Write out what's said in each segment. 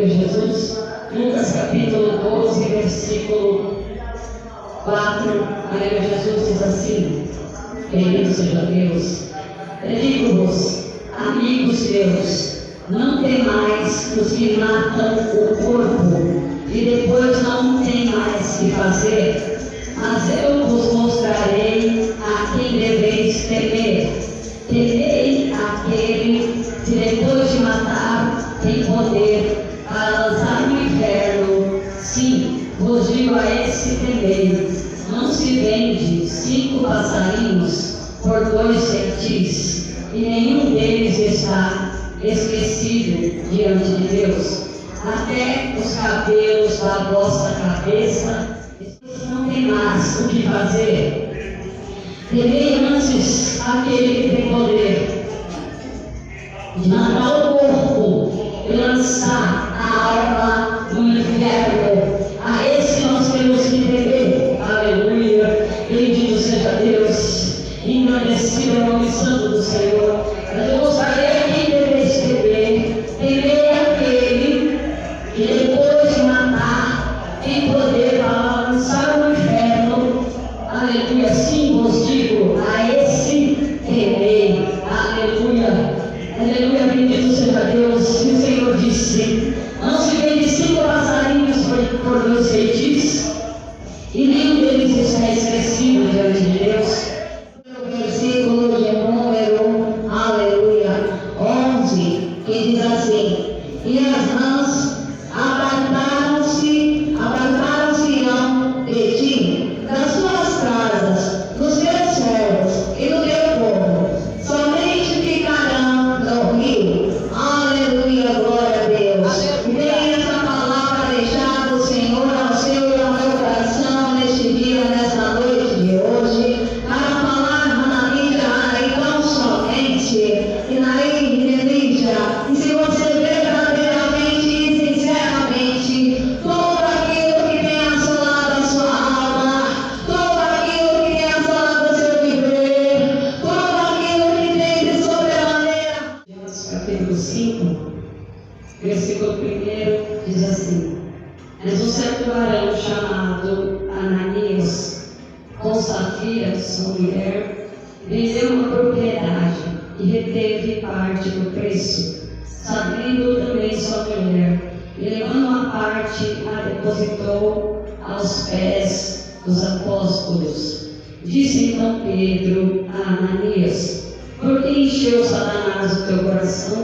Aleluia, Jesus. Lucas capítulo 12, versículo 4. Aleluia, Jesus diz assim: bendito seja Deus. Digo-vos, amigos meus, não temais os que matam o corpo e depois não tem mais que fazer, mas eu vos mostrarei a quem deveis temer. Temei aquele que depois de matar tem poder para lançar no inferno. Sim, vos digo a esse temei. Não se vende 5 passarinhos por 2 centis, e nenhum deles está esquecido diante de Deus. Até os cabelos da vossa cabeça não tem mais o que fazer. Temei antes aquele que tem poder de matar o corpo e lançar a alma no inferno. A esse nós temos que temer. Aleluia. Bendito seja Deus. Engrandecido é o nome santo do Senhor. Mas eu gostaria que deveis temer. Temer aquele que depois de matar tem poder para lançar no inferno. Aleluia. Sim, vos digo, a esse temei. Aleluia. Aleluia. Bendito seja Deus. E o Senhor disse: não se vende 5 passarinhos por 2 centis, e nenhum deles está esquecido diante de Deus. Versículo de número, aleluia, 11, que diz assim: e as rãs apartaram-se-ão de ti, das tuas casas, dos teus servos e do teu povo, somente ficarão no rio. Aleluia, glória a Deus. Vem essa palavra deixar do Senhor ao seu e ao meu coração neste dia, nesta noite de hoje, para falar na mídia e tão somente e na igreja. E se você verdadeiramente e sinceramente tudo aquilo que tem assolado a sua alma, tudo aquilo que tem assolado o seu viver, tudo aquilo que tem de sobremaneira. Capítulo 5, versículo 1 diz assim: mas um certo varão chamado Ananias, com Safira, sua mulher, vendeu uma propriedade e reteve parte do preço, sabendo também sua mulher, e levando uma parte, a depositou aos pés dos apóstolos. Disse então Pedro a Ananias: por que encheu Satanás o teu coração,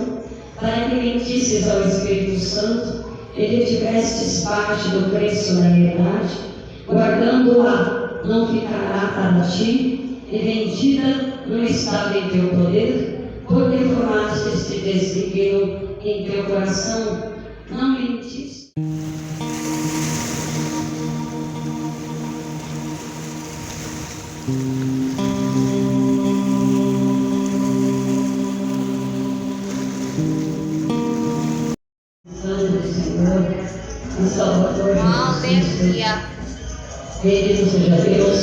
para que mentisses ao Espírito Santo e retivestes parte do preço da herdade? Guardando-a, não ficará para ti, e vendida não estava em teu poder? Porque formaste este desígnio em teu coração, não mentiste. O Salvador Jesus Cristo. Bendito seja Deus.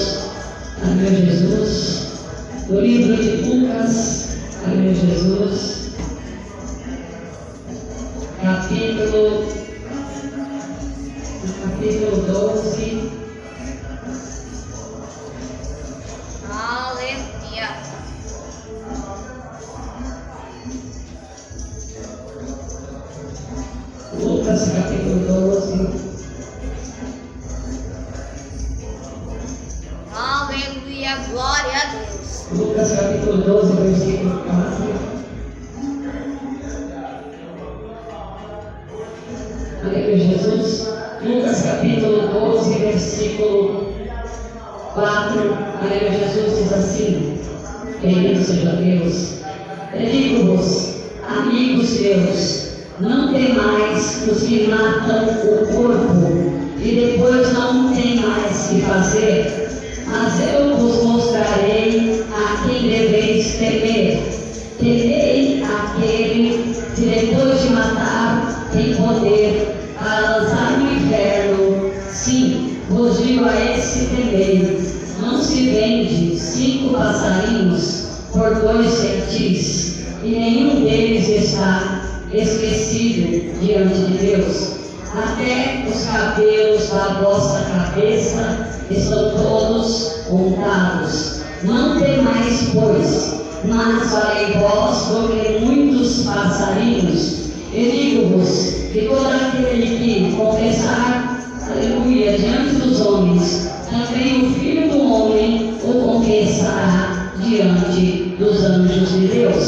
Amém, Jesus. No livro de Lucas, amém, Jesus, capítulo 12. Aleluia. Lucas capítulo 12. Aleluia, glória a Deus. Lucas capítulo 12, versículo 4. Aleluia, Jesus. Lucas capítulo 12, versículo 4. Aleluia, Jesus diz assim: bendito seja Deus. Digo-vos, amigos meus, não temais os que matam o corpo e depois não tem mais que fazer, mas eu vos mostrarei a quem deveis temer. Temei aquele que depois de matar tem poder para lançar no inferno. Sim, vos digo a esse temei. Não se vende 5 passarinhos por 2 centis, e nenhum deles está esquecido diante de Deus. Até os cabelos da vossa cabeça estão todos contados. Não temais, pois, mas valei vós do que muitos passarinhos. E digo-vos que todo aquele que confessar, aleluia, diante dos homens, também o Filho do Homem o confessará diante dos anjos de Deus.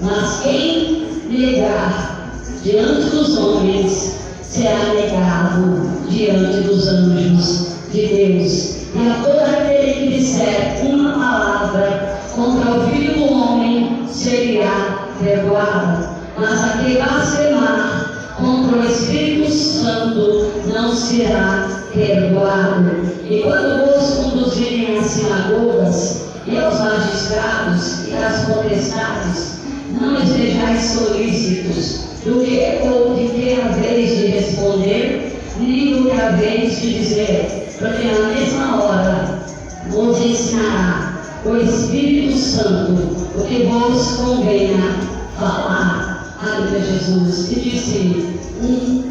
Mas quem negar diante dos homens, será negado diante dos anjos de Deus. E a todo aquele que disser uma palavra contra o Filho do Homem, será perdoado. Mas a que blasfemar contra o Espírito Santo não será perdoado. E quando vos conduzirem às sinagogas e aos magistrados e às potestades, não estejais solícitos do que ou de que haveis de responder, nem do que haveis de dizer, porque na mesma hora vos ensinará o Espírito Santo o que vos convenha falar. Aleluia, Jesus. E disse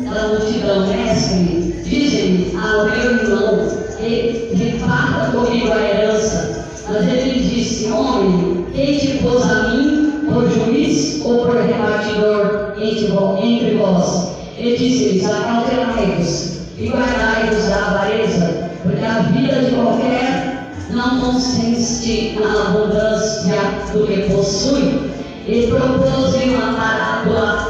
da multidão: Mestre, dize-me ao meu irmão que reparta comigo a herança. Mas ele disse: Homem, quem te pôs a mim por juiz ou por repartidor entre vós? Ele disse-lhes: Acautelai-vos e guardai-vos da avareza, porque a vida de qualquer não consiste na abundância do que possui. E propôs-lhe uma parábola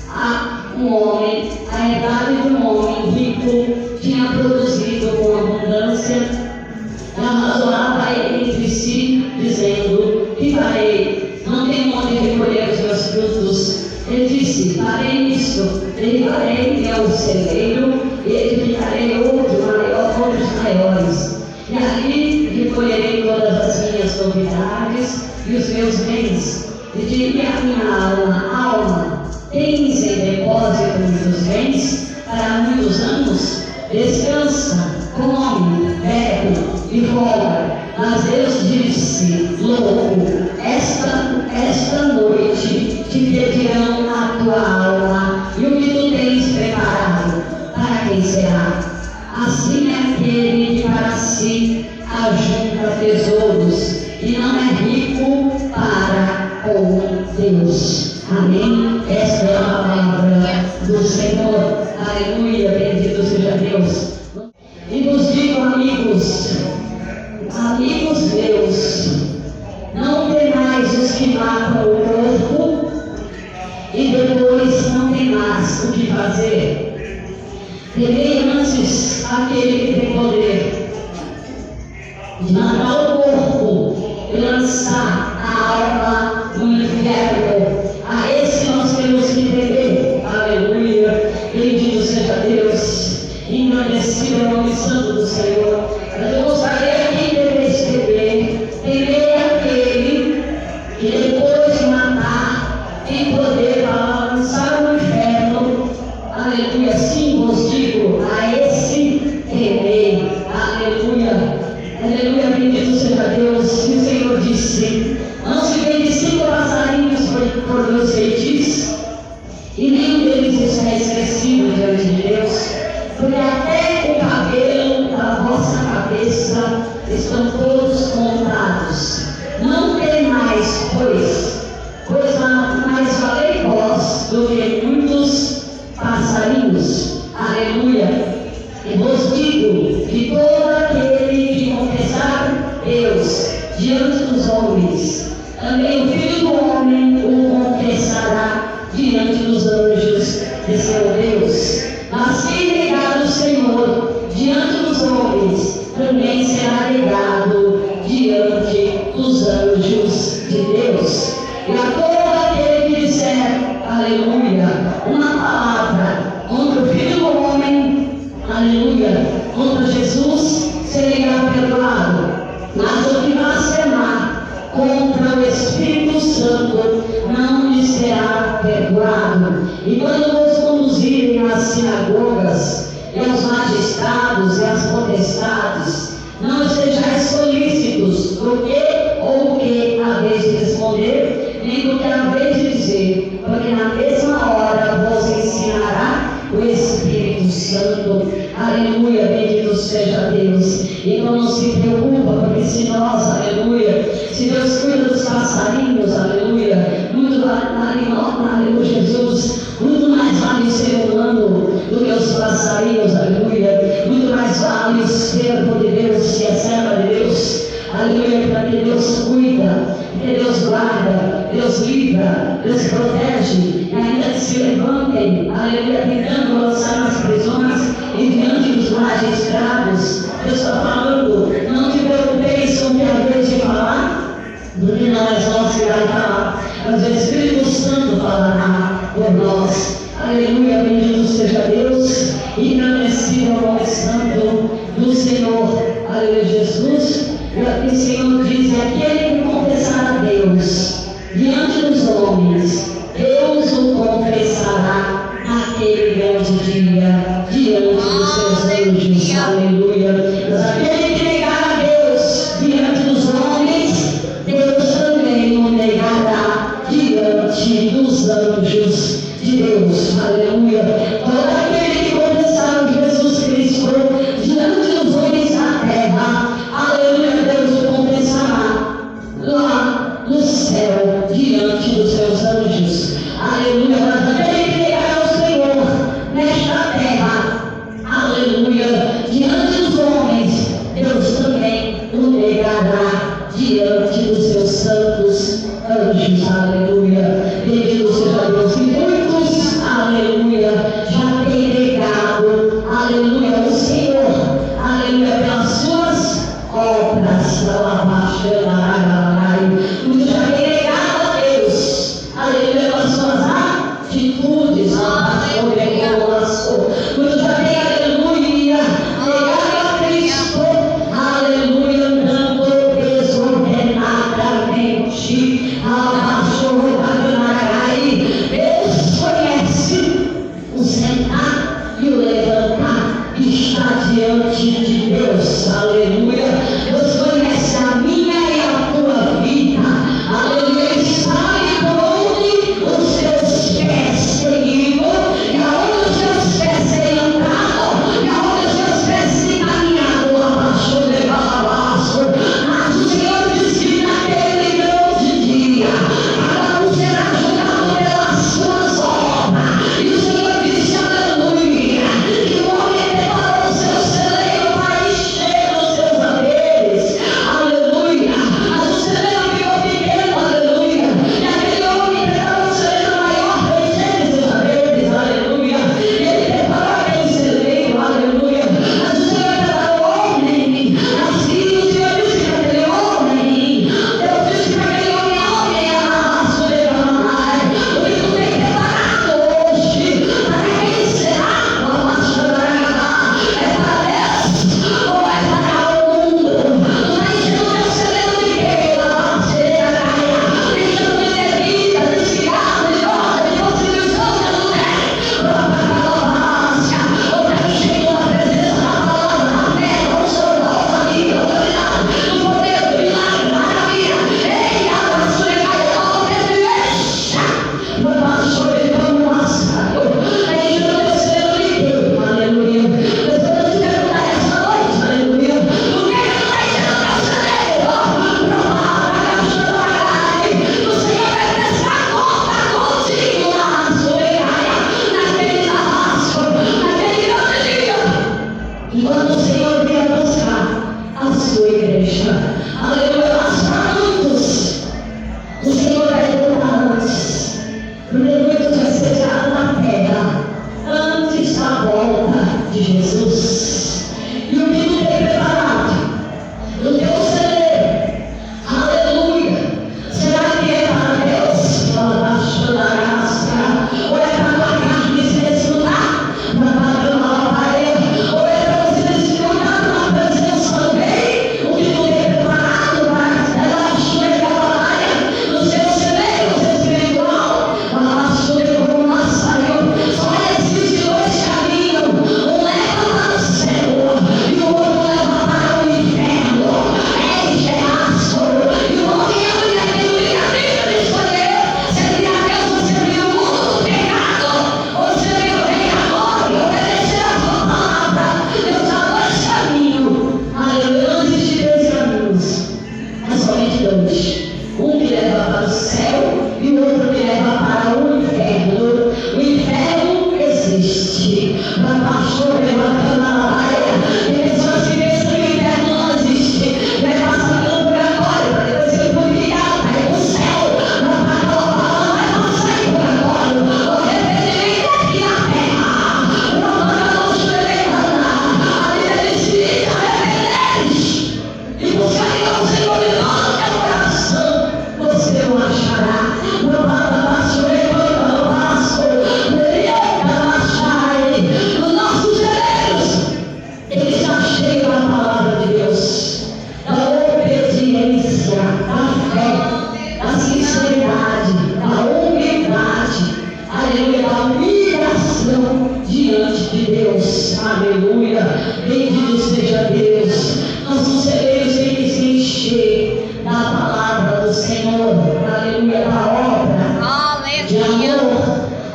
a um homem. A idade de um homem rico tinha produzido com abundância, e arrazoava entre si, dizendo: Que farei? Não tenho onde recolher os meus frutos. Ele disse: Farei isto, levarei ao celeiro e edificarei outros maiores. E ali recolherei todas as minhas novidades e os meus bens. E diria a minha alma: tens em depósito muitos bens para muitos anos? Descansa, come, bebe e folga. Mas Deus disse: louco, esta noite te pedirão a tua alma, e o que tu tens preparado, para quem será? Assim é aquele que para si ajunta tesouros e não é rico para com Deus. Amém? Esta é a palavra do Senhor. Aleluia, bendito seja Deus. E vos digo, amigos meus, não temais os que matam o corpo e depois não tem mais o que fazer. Temei antes aquele que tem poder de matar o corpo e lançar a alma no inferno. A esse nós temos que temer. Aleluia, bendito seja Deus, engrandecido é o nome santo do Senhor. Mas eu gostaria aqui de temer aquele que depois de matar tem poder para lançar no inferno. Aleluia, sim vos digo, a esse temei. Aleluia, aleluia, bendito seja Deus. E o Senhor disse: não se vende 5 passarinhos por 2 feitiços, e nenhum deles está esquecido diante de Deus, porque até o cabelo da vossa cabeça estão todos contados. Não temais, pois mais valei vós do que muitos passarinhos. Aleluia. E vos digo que todo aquele que confessar Deus diante dos homens, também o Filho do Homem o confessará diante dos anjos de seu Deus. Mas quem negar o Senhor diante dos homens, também será negado diante dos anjos de Deus. E a todo aquele que disser, aleluia, uma palavra contra o Filho do Homem, aleluia, contra Jesus, será perdoado. Mas o que blasfemar contra o Espírito Santo não lhe será perdoado. E quando vos conduzir Espírito Santo. Aleluia, bendito seja Deus. Então não se preocupa, porque se nós, aleluia, se Deus cuida dos passarinhos, aleluia, muito aleluia, Jesus, muito mais vale o ser humano do que os passarinhos, aleluia, muito mais vale o servo de Deus que é serva de Deus, aleluia, porque Deus cuida, porque Deus guarda, Deus livra, Deus protege, e ainda que se levantem, aleluia, tentando lançar nas prisões e diante dos magistrados. Deus está falando, não te preocupeis com o que é vez de falar, porque não é nós que vai falar, mas o Espírito Santo falará por nós. Aleluia, bendito seja Deus, e engrandecido ao nome santo do Senhor. Aleluia, Jesus. E aqui o Senhor diz: aquele que confessar a Deus diante dos homens, Deus o confessará naquele grande dia, diante dos seus anjos. Aleluia. Mas aquele que negar a Deus diante dos homens, Deus também o negará diante dos anjos de Deus. Aleluia. Todo aquele que confessar o Jesus Cristo diante dos homens da terra, aleluia, Deus o confessará lá no céu, diante dos seus anjos. Aleluia. Mas aquele que negar ao Senhor nesta terra, aleluia, diante dos homens, Deus também o negará diante dos seus santos anjos. Aleluia. Bendito seja Deus. E muitos, aleluia, já têm negado, aleluia, o Senhor, aleluia, pelas suas obras. Muitos já têm negado a Deus, aleluia, pelas suas atitudes. Muitos já têm, aleluia, negado a Cristo, aleluia, andando desordenadamente. Deus conhece o sentar e o levantar que está diante de Deus. Aleluia. Deus conhece a minha e a tua vida. Aleluia. Ele sabe por onde os seus pés têm ido, e aonde os seus pés têm andado, e aonde os seus pés têm caminhado. Abaixo, abaixo. Mas o Senhor diz que naquele grande dia cada um será julgado pelas suas obras. E o Senhor disse, aleluia, que o homem preparou o seu celeiro para encher os seus Deus, aleluia, bendito seja Deus. Nós não seremos sem que se encher da palavra do Senhor, aleluia, da obra de amor,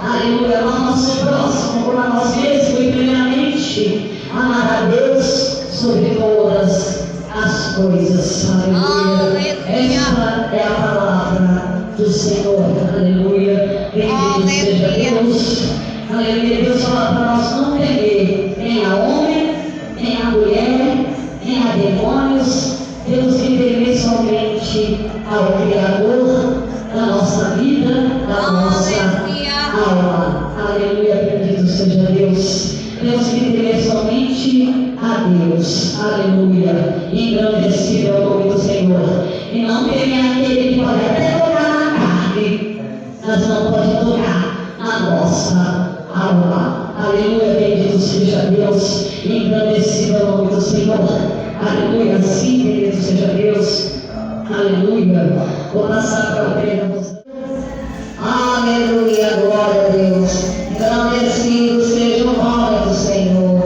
aleluia, ao nosso próximo, como a nós mesmos, e primeiramente amar a Deus sobre todas as coisas, aleluia. Essa é a palavra do Senhor, aleluia, bendito seja Deus, aleluia. Deus fala para nós não temer nem a homem, nem a mulher, nem a demônios. Deus que temer somente ao Criador da nossa vida, da nossa alma, aleluia, bendito seja Deus. Deus que temer somente a Deus, aleluia, engrandecido é o nome do Senhor, e não temer aquele que pode até tocar na carne, mas não pode tocar na nossa alma, aleluia, bendito seja Deus, engrandecido é o nome do Senhor, aleluia, sim, bendito seja Deus, aleluia. Vou passar para o pregador. Aleluia, glória a Deus, engrandecido seja o nome do Senhor,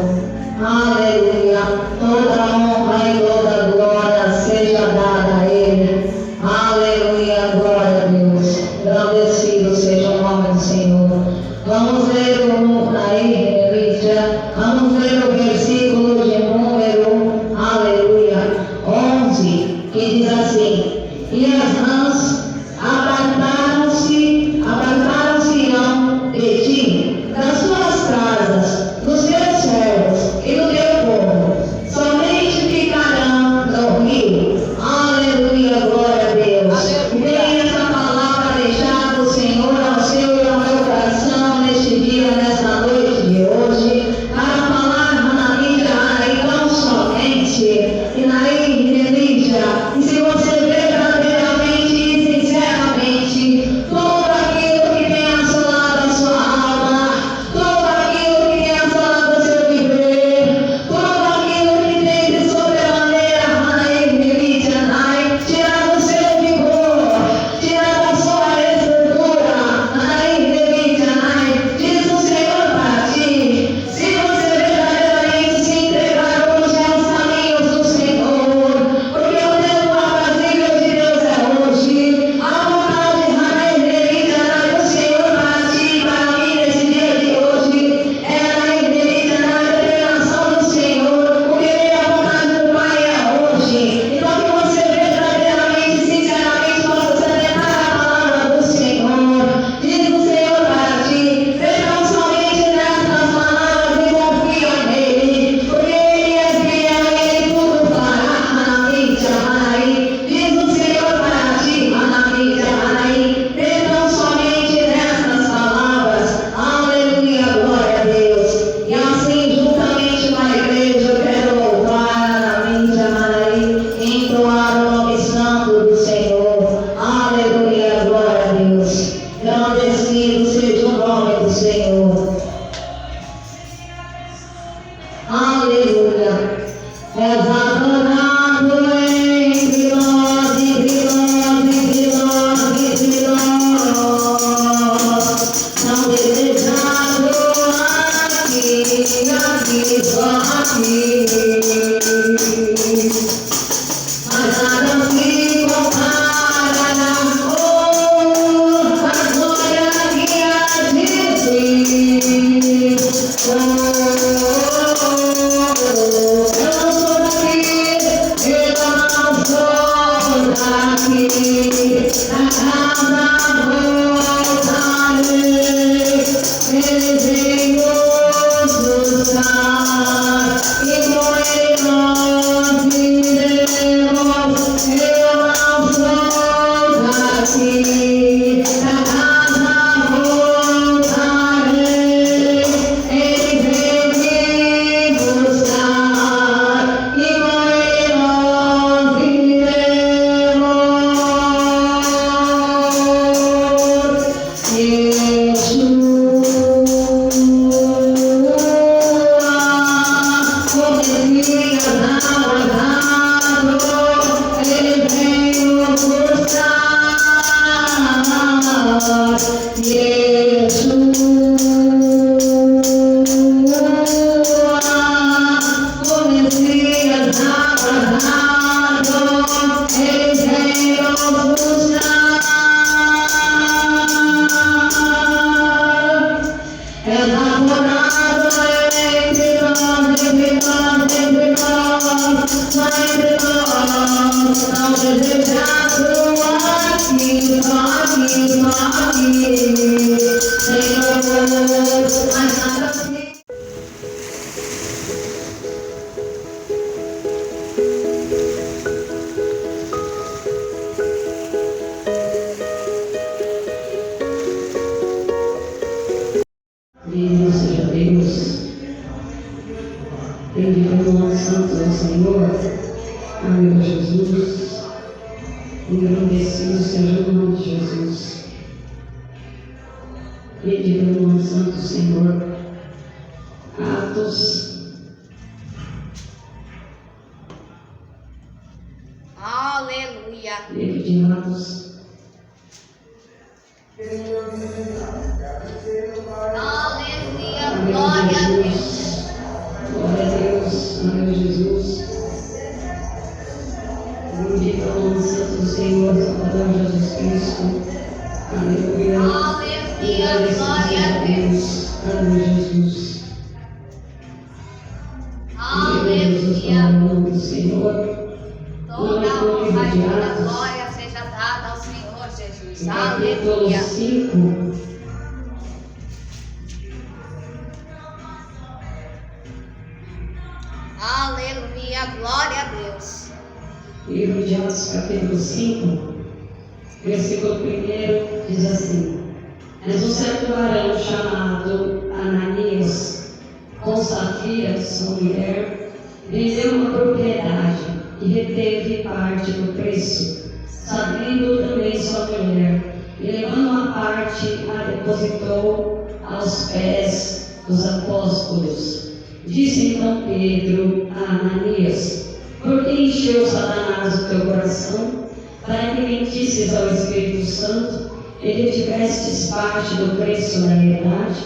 aleluia, toda honra e toda glória seja dada a Ele, aleluia, glória a Deus, engrandecido seja o nome do Senhor. Vamos ler aí, Lídia, vamos ler o versículo de número, aleluia, 11, que diz assim: e as rãs apartaram-se-ão de ti, das tuas casas, dos teus servos e do teu povo, somente ficarão no rio. Aleluia, glória a Deus. Tem essa palavra deixada do Senhor ao seu e ao meu coração neste dia, nesta noite de hoje, para falar na mídia, e não somente, e na mídia, e se você verdadeiramente e sinceramente tudo aquilo que tem assolado a sua alma, tudo aquilo que tem assolado o seu viver, tudo aquilo que tem de sobremaneira, tirar do seu vigor, tirar da sua estrutura, diz o Senhor para ti, se você verdadeiramente se entregar hoje aos caminhos do Senhor, porque o tempo aprazível de Deus é hoje, a vontade do Senhor para ti e para mim nesse dia de hoje é a determinação do Senhor, porque a vontade do Pai é hoje. Então que você verdadeiramente, sinceramente possa se atentar à palavra do Senhor. Diz o Senhor para ti, tão somente nessas palavras e confia nele, porque ele é fiel e ele tudo fará. Diz o Senhor para ti, tão somente nessas palavras, aleluia, glória a Deus. E assim, juntamente com a igreja, eu quero louvar, entoar o nome santo do Senhor, aleluia, glória a Deus. Engrandecido seja o nome do Senhor, aleluia. És adorado entre nós, entre nós, entre nós, não desejado aqui, só aqui, mas nada se compara com a glória que há de ti. Eu não sou daqui, eu não sou daqui, na casa voltarei, desejos do céu, e com ele nós viveremos. Eu não sou daqui, na casa voltarei, ele vem me buscar, e com ele nós viveremos. Yeshua. Tende pelo nome santo do Senhor. Amém, Jesus. Engrandecido seja o nome de Jesus. Tende pelo nome santo do Senhor. Atos. Aleluia. Livro de Atos. Aleluia. Glória a Deus. Glória a Deus. Amém, Jesus. Bendito é o nome santo do Senhor, Salvador Jesus Cristo. Aleluia. Aleluia. Glória a Deus. Amém, Jesus. Aleluia. O nome do Senhor. Toda a honra e toda a glória seja dada ao Senhor Jesus. Capítulo Aleluia. 5. Aleluia. Glória a Deus. Livro de Atos, capítulo 5, versículo 1 diz assim: Mas um certo varão chamado Ananias, com Safira, sua mulher, vendeu uma propriedade e reteve parte do preço, sabendo também sua mulher, e levando a parte, a depositou aos pés dos apóstolos. Disse então Pedro a Ananias: Por que encheu Satanás o teu coração, para que mentisses ao Espírito Santo e retivestes parte do preço da verdade?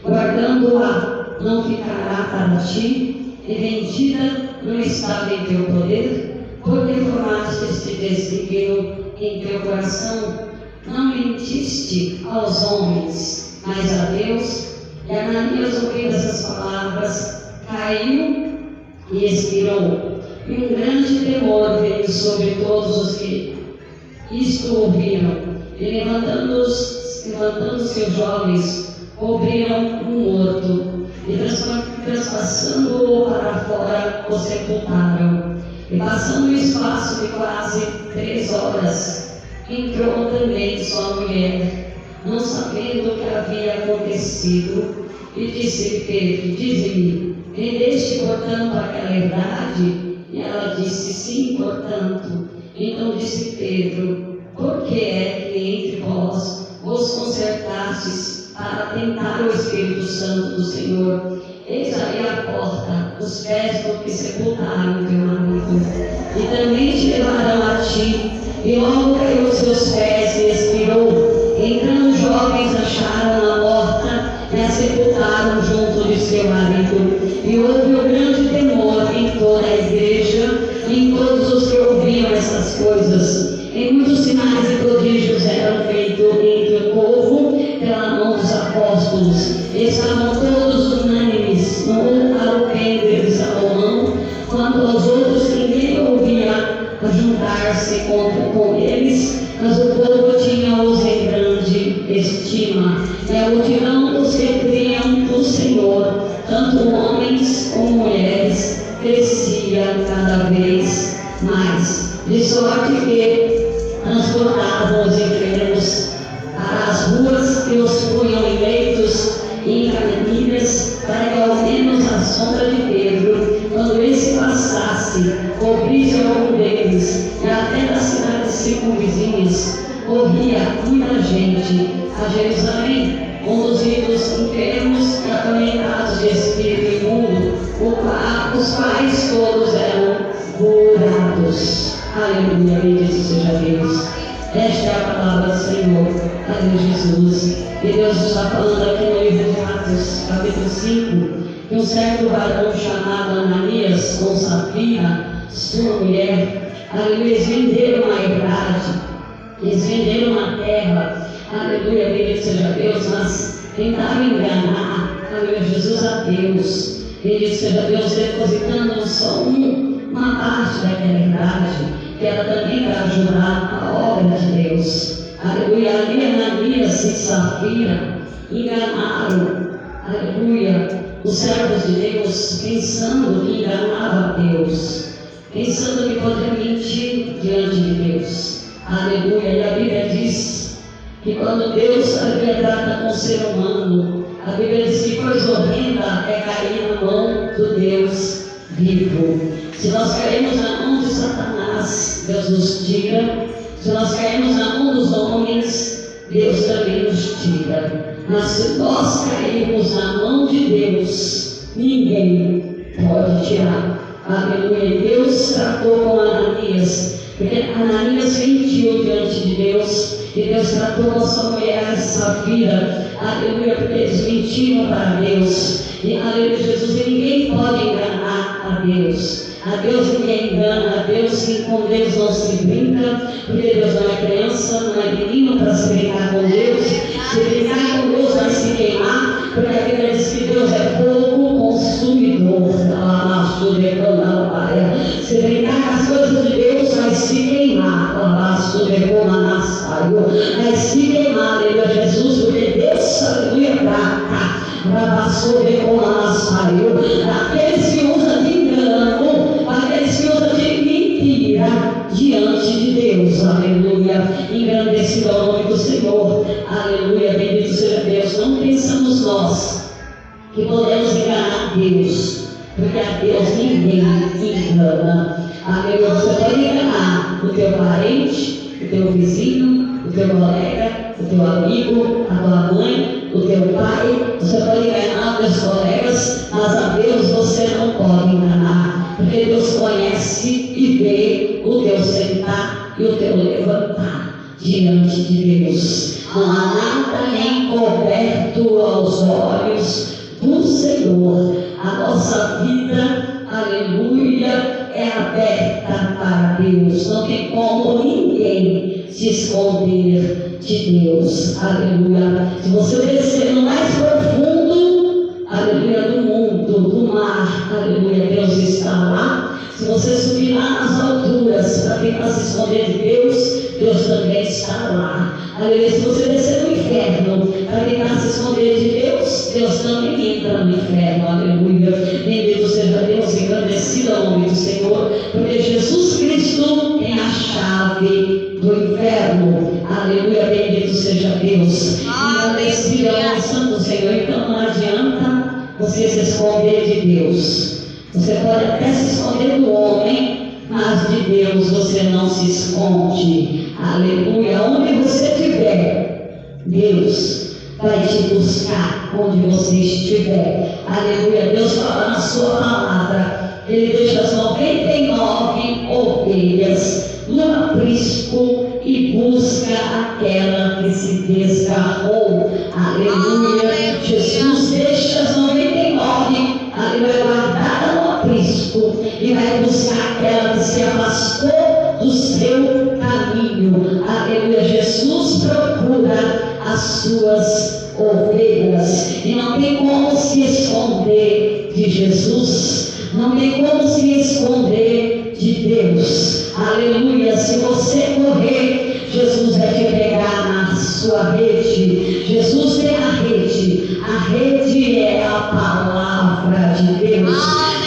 Guardando-a, não ficará para ti, e vendida não estava em teu poder? Porque formaste este desígnio em teu coração, não mentiste aos homens, mas a Deus. E Ananias, ouvindo essas palavras, caiu e expirou. E um grande temor veio sobre todos os que isto ouviram. E levantando seus jovens, cobriram o morto, e transpassando-o para fora, o sepultaram. E passando o espaço de quase 3 horas, entrou também sua mulher, não sabendo o que havia acontecido, e disse Pedro: Dize-me, vendeste portanto aquela herdade? E ela disse: Sim, portanto. Então disse Pedro: Por que é que entre vós vos concertastes para tentar o Espírito Santo do Senhor? Eis aí a porta, os pés do que sepultaram teu marido, e também te levarão a ti. E logo caiu os seus pés e expirou. Entrando os jovens, acharam a morta e a sepultaram junto de seu marido. E houve um grande temor em toda a igreja e em todos os que ouviam essas coisas. E muitos sinais e prodígios eram feitos entre o povo pela mão dos apóstolos. E estavam todos unânimes, um alpendre de Salomão, quanto aos outros ninguém ouvia juntar-se com eles, mas o povo tinha-os em grande estima. E a multidão dos que criam no Senhor, tanto homens como mulheres, crescia cada vez mais, de sorte que transportavam os enfermos para as ruas e os punham em leitos e em camelinas, para que ao menos a sombra de Pedro, quando esse passasse, cobrisse algum deles. E até das cidades circunvizinhas corria muita gente a Jerusalém, conduzidos enfermos e atormentados de espírito imundo, os quais todos eram curados. Aleluia, bendito seja Deus. Esta é a palavra do Senhor. Aleluia, Jesus. E Deus está falando aqui no livro de Atos, capítulo 5, que um certo varão chamado Ananias, com Safira, sua mulher, aleluia, eles venderam a herdade, eles venderam a terra, aleluia, bendito seja Deus, mas tentaram enganar, aleluia, Jesus a Deus, bendito seja Deus, depositando só uma parte daquela herdade, que era também para ajudar a obra de Deus. Aleluia, ali Ananias e Safira enganaram, aleluia, os servos de Deus, pensando que enganava a Deus, pensando que poderia mentir diante de Deus. Aleluia, e a Bíblia diz que quando Deus trata com o ser humano, a Bíblia diz que coisa horrenda é cair na mão do Deus vivo. Se nós caímos na mão de Satanás, Deus nos tira. Se nós caímos na mão dos homens, Deus também nos tira. Mas se nós cairmos na mão de Deus, ninguém pode tirar. Aleluia. Deus tratou com Ananias, porque Ananias mentiu diante de Deus, e Deus tratou com sua mulher Safira. Aleluia, porque eles mentiram para Deus. E aleluia, Jesus, e ninguém pode enganar a Deus. A Deus ninguém engana, a Deus, com Deus não se brinca, porque Deus não é criança, não é menino para se brincar com Deus. Se brincar com Deus vai se queimar, porque a Bíblia diz que Deus é fogo consumidor. Se brincar com as coisas de Deus vai se queimar, vai se queimar, aleluia, Jesus, porque Deus, aleluia, aqueles que usam de engano, aqueles que usam de mentira diante de Deus, aleluia, engrandecido ao nome do Senhor, aleluia, bendito seja Deus. Não pensamos nós que podemos enganar Deus, porque a Deus ninguém engana. Aleluia, você pode enganar o teu parente, o teu vizinho, o teu colega, o teu amigo, a tua mãe, o teu pai. Você pode enganar os teus colegas, mas a Deus você não pode enganar, porque Deus conhece e vê o teu sentar e o teu levantar diante de Deus. Não há nada encoberto aos olhos do Senhor. A nossa vida, aleluia, é aberta para Deus. Não tem como ninguém se esconder de Deus, aleluia. Se você descer no mais profundo, aleluia, do mundo, do mar, aleluia, Deus está lá. Se você subir lá nas alturas para tentar se esconder de Deus, Deus também está lá. Aleluia. Se você descer no inferno para tentar se esconder de Deus, Deus também entra no inferno. Aleluia. Bendito seja Deus, engrandecido ao nome do Senhor, porque Jesus Cristo tem a chave do inferno. Aleluia. Bendito seja Deus. Engrandecido ao nome santo Senhor. Então não adianta você se esconder de Deus. Você pode até se esconder do homem, mas de Deus você não se esconde. Aleluia. Onde você estiver, Deus vai te buscar onde você estiver. Aleluia. Deus fala na sua palavra, Ele deixa as 99 ovelhas no aprisco e busca aquela que se desgarrou. Aleluia. Jesus deixa as 99, aleluia, guardada no aprisco, e vai buscar aquela que se afastou do seu caminho. Aleluia. Jesus procura as suas ovelhas, e não tem como se esconder de Jesus, não tem como se esconder de Deus. Aleluia. Se você correr, Jesus vai te pegar na sua rede. Jesus tem a rede é a palavra de Deus.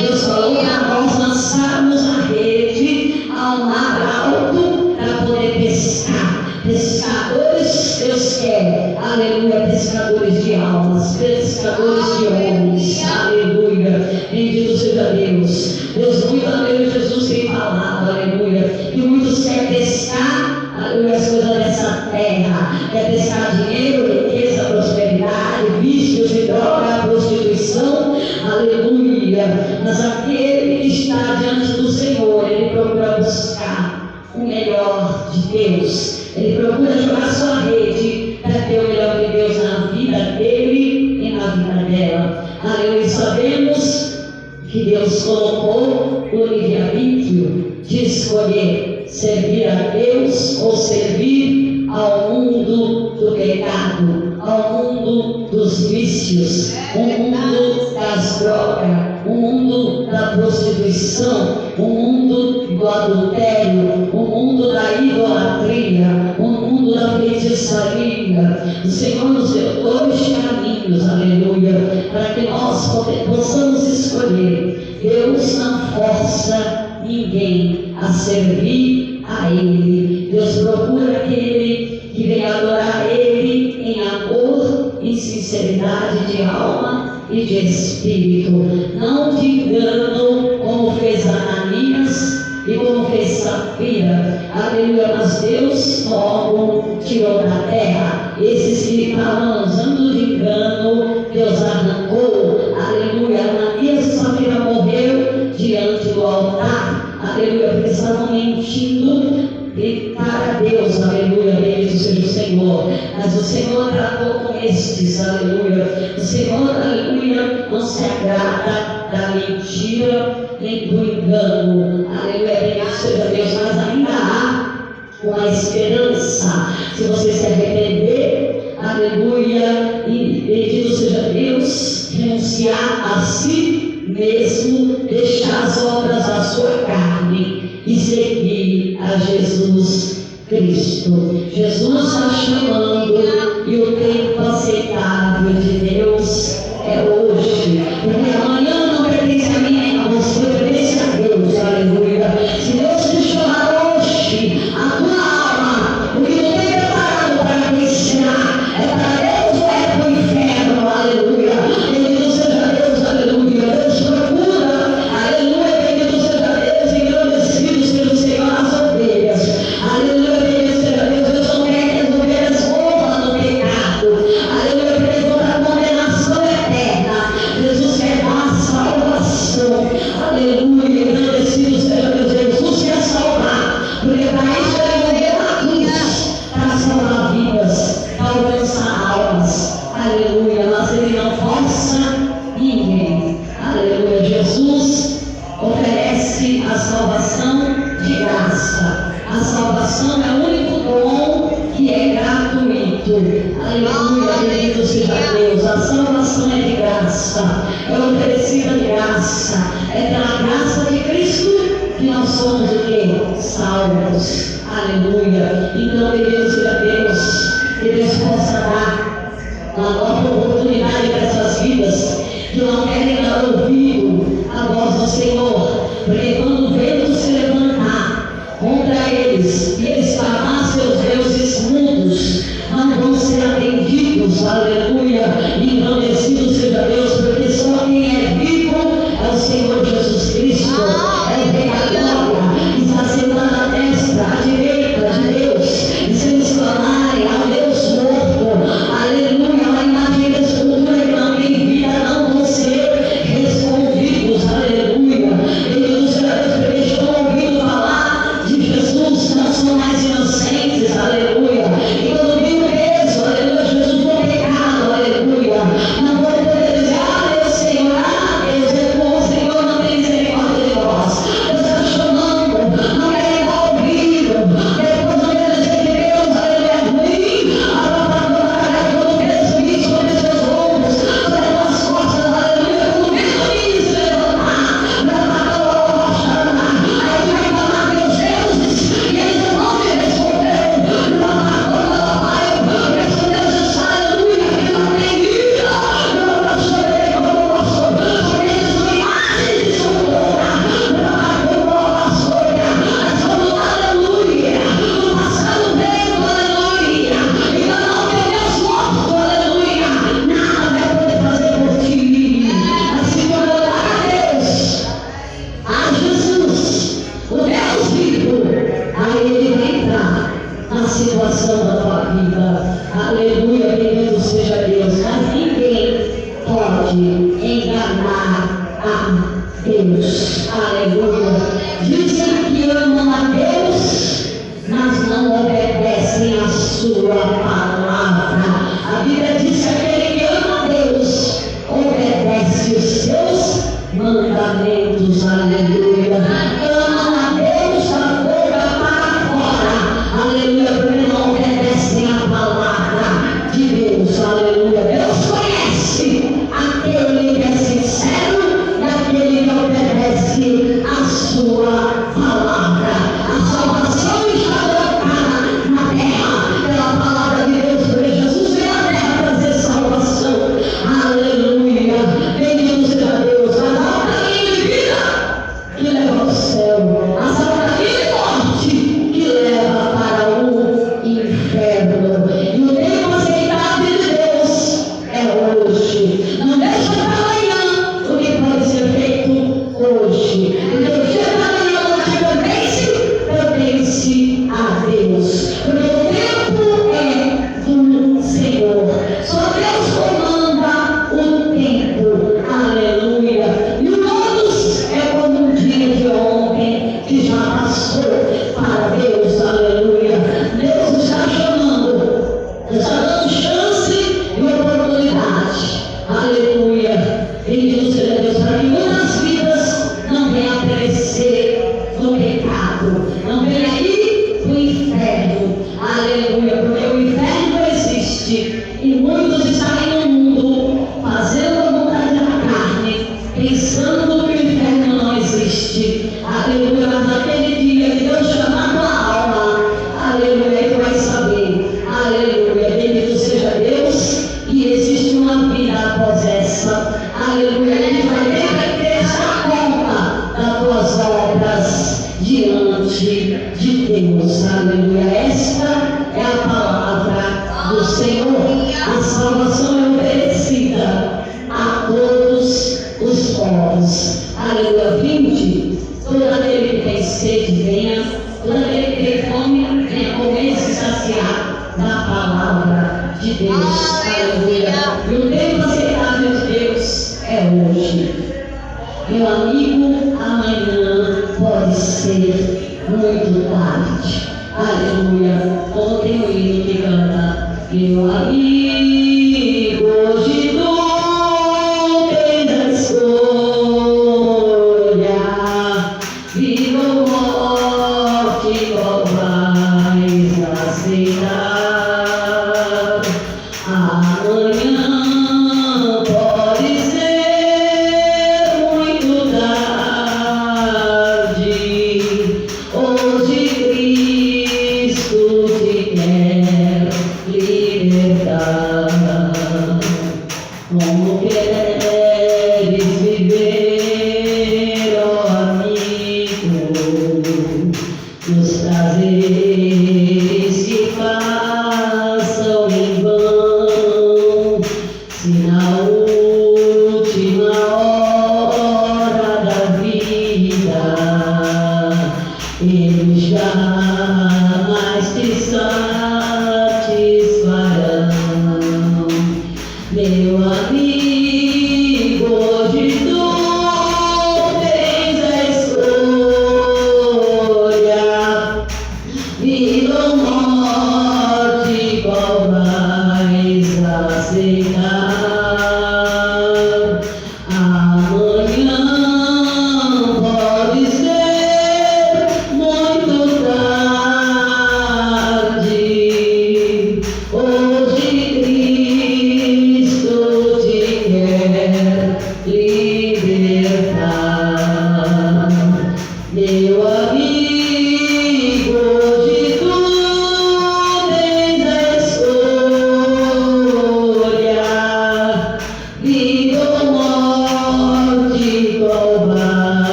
Deus falou para nós lançarmos a rede ao mar alto para poder pescar. Pescadores, Deus quer, aleluia, pescadores de almas, pescadores de homens, aleluia, bendito seja Deus. Deus muito, aleluia, Jesus tem falado, aleluia, e muitos querem pescar, aleluia, as coisas dessa terra, quer pescar dinheiro, riqueza, prosperidade, vícios e droga, prostituição, aleluia, mas aquele que está diante do Senhor, ele procura buscar o melhor de Deus. Ele procura jogar sua rede para ter o melhor de Deus na vida dele e na vida dela. Aleluia. Sabemos que Deus colocou o livre-arbítrio de escolher servir a Deus ou servir ao mundo do pecado, ao mundo dos vícios, o mundo das drogas, o mundo da prostituição, o mundo do adultério, o mundo da idolatria, o mundo da feitiçaria. O Senhor nos deu 2 caminhos, aleluia, para que nós possamos escolher. Deus não força ninguém a servir a Ele. Deus procura aquele que vem adorar Ele em amor, em sinceridade de alma e de espírito, não de engano, como mas Deus logo tirou da terra. Esses que estavam usando de engano, Deus arrancou. Aleluia. Ananias e Safira morreu diante do altar. Aleluia. Porque estavam mentindo para Deus. Aleluia. Bendito seja o Senhor. Mas o Senhor tratou com estes. Aleluia. O Senhor, aleluia, não se agrada da mentira nem do engano. Aleluia. Bendito seja Deus. Mas ainda há uma esperança. Se você se arrepender, aleluia, e bendito seja Deus, renunciar a si mesmo, deixar as obras da sua carne e seguir a Jesus Cristo. Jesus está chamando e o tempo aceitável de Deus é hoje, porque amanhã não pertence a mim nem a você, pertence a Deus. Aleluia. Se Deus te chamar hoje, a tua alma, o que não tem preparado para te ensinar, é para Deus ou é para o inferno? Aleluia. Bendito seja Deus. Aleluia. Deus procura, aleluia, bendito seja Deus, engrandecidos pelo Senhor as ovelhas. Aleluia, bendito seja Deus. Deus não quer que as ovelhas morram no pecado. Aleluia, porque eles vão para a condenação eterna. Jesus quer dar salvação. Aleluia, engrandecido seja Deus. Jesus quer salvar, porque para isso ele morreu na cruz, para salvar vidas, para alcançar almas. Aleluia, mas ele não força ninguém. Aleluia, Jesus oferece a salvação de graça. A salvação é o único dom que é gratuito. Aleluia, bendito seja Deus. A salvação é de graça, é oferecida de graça. É pela graça de Cristo que nós somos o quê? Salvos. Aleluia. Então, bendito seja Deus, que Deus possa dar uma nova oportunidade para essas vidas que não querem dar ouvido à voz do Senhor, porque quando o vento se levantar contra eles e eles clamar seus deuses mudos, não vão ser atendidos. Aleluia. Engrandecido seja Deus, porque só quem é vivo é o Senhor Jesus Cristo. É o Rei da Glória, que está sentado à destra, à direita de Deus. E se eles clamarem ao Deus morto, aleluia, lá imagem da escultura que não tem vida, não vão ser respondidos. Aleluia. Bendito seja Deus, porque estão ouvindo falar de Jesus, não são mais inocentes. Aleluia. E quando viu preso, aleluia, Jesus foi pecado. Aleluia. Não vou poder dizer, Deus, Senhor, Deus é bom, Senhor, não tem misericórdia de nós. Deus está chamando, não quer dar ouvido. Depois não quer dizer que Deus, aleluia, é ruim. Quando Deus vem sobre seus ombros, sobre as tuas costas, aleluia, quando Deus se levantar, aí vai clamar meus deuses, e eles não vão te responder. Na situação da tua vida, aleluia, bendito seja Deus. Mas ninguém pode enganar a Deus, aleluia. Dizem que amam a Deus, mas não obedecem a sua palavra. A Bíblia diz que aquele que ama a Deus obedece os seus mandamentos, aleluia. Amam a Deus da boca para fora, aleluia, porque não obedecem a palavra de Deus, aleluia. Deus conhece aquele que é sincero e aquele que obedece a sua palavra. A salvação está colocada na terra pela palavra de Deus, porque Jesus veio à terra trazer salvação, aleluia. Bendito seja Deus. Mas há um caminho de vida que leva ao céu. pensando que o inferno não existe. Aleluia, mas naquele dia que Deus chamar tua alma, aleluia, tu vai saber, aleluia, bendito seja Deus, que existe uma vida após essa. Aleluia, ele vai prestar conta das tuas obras diante de Deus. Aleluia, esta é a palavra do Senhor. A salvação é oferecida a todos os povos. Aleluia, 20. Todo aquele que tem sede, venha. Todo aquele que tem fome, venha comer e se saciar da palavra de Deus. Aleluia. E o tempo aceitável de Deus é hoje. Meu amigo, amanhã pode ser muito tarde. Aleluia. Como tem um hino que canta, meu amigo, hoje